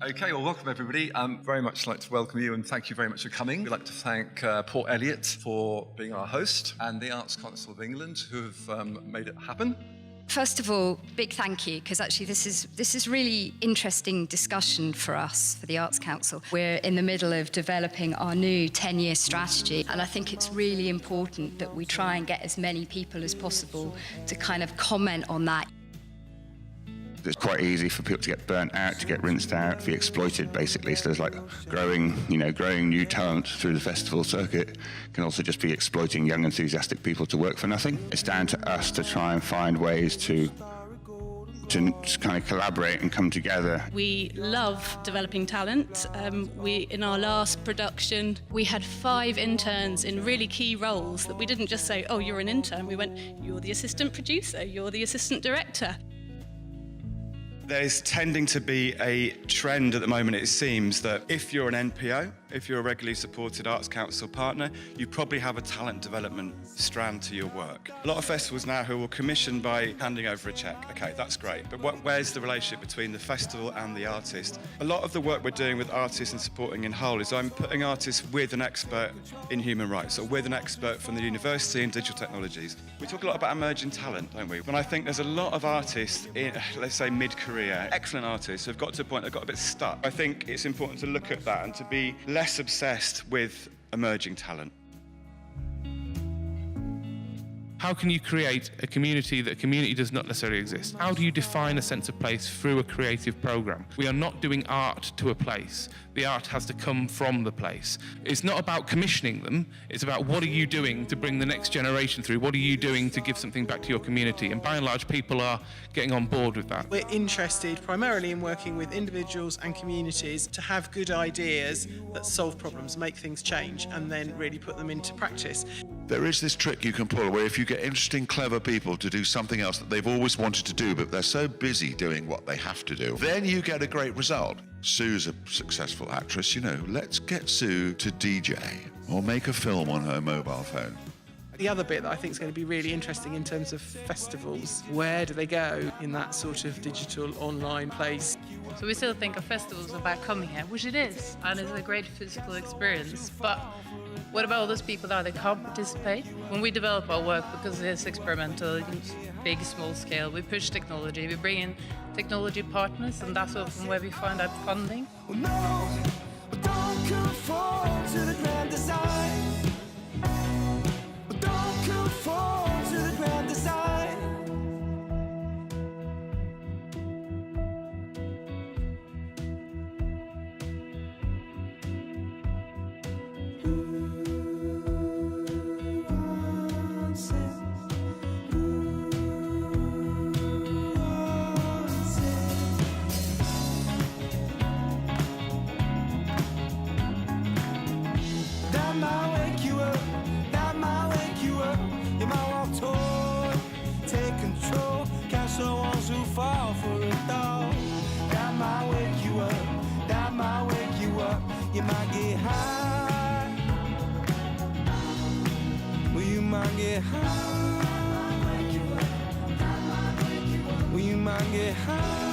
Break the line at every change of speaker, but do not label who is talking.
Okay, well, welcome everybody. Very much like to welcome you and thank you very much for coming. We'd like to thank Port Elliot for being our host and the Arts Council of England who have made it happen.
First of all, big thank you, because actually this is really interesting discussion for us, for the Arts Council. We're in the middle of developing our new 10-year strategy, and I think it's really important that we try and get as many people as possible to kind of comment on that.
It's quite easy for people to get burnt out, to get rinsed out, to be exploited, basically. So there's like growing new talent through the festival circuit can also just be exploiting young, enthusiastic people to work for nothing. It's down to us to try and find ways to kind of collaborate and come together.
We love developing talent. In our last production, we had 5 interns in really key roles that we didn't just say, oh, you're an intern. We went, you're the assistant producer, you're the assistant director.
There's tending to be a trend at the moment, it seems, that if you're an NPO, if you're a regularly supported Arts Council partner, you probably have a talent development strand to your work. A lot of festivals now who will commission by handing over a cheque. Okay, that's great, but where's the relationship between the festival and the artist? A lot of the work we're doing with artists and supporting in whole is I'm putting artists with an expert in human rights or with an expert from the university in digital technologies. We talk a lot about emerging talent, don't we? When I think there's a lot of artists in, let's say, mid-career, excellent artists who've got to a point they've got a bit stuck. I think it's important to look at that and to be less obsessed with emerging talent.
How can you create a community that a community does not necessarily exist? How do you define a sense of place through a creative program? We are not doing art to a place. The art has to come from the place. It's not about commissioning them. It's about what are you doing to bring the next generation through? What are you doing to give something back to your community? And by and large, people are getting on board with that.
We're interested primarily in working with individuals and communities to have good ideas that solve problems, make things change, and then really put them into practice.
There is this trick you can pull where if you get interesting, clever people to do something else that they've always wanted to do, but they're so busy doing what they have to do, then you get a great result. Sue's a successful actress, let's get Sue to DJ or make a film on her mobile phone.
The other bit that I think is going to be really interesting in terms of festivals, where do they go in that sort of digital online place?
So we still think of festivals about coming here, which it is, and it's a great physical experience, but what about all those people that can't participate? When we develop our work, because it's experimental, big, small scale, we push technology, we bring in technology partners, and that's often where we find out funding.
Well, no, but don't conform to the grand design. But don't conform to the grand design. Fall for it all. That might wake you up. That might wake you up. You might get high. Well, you might get high. Well, you might get high.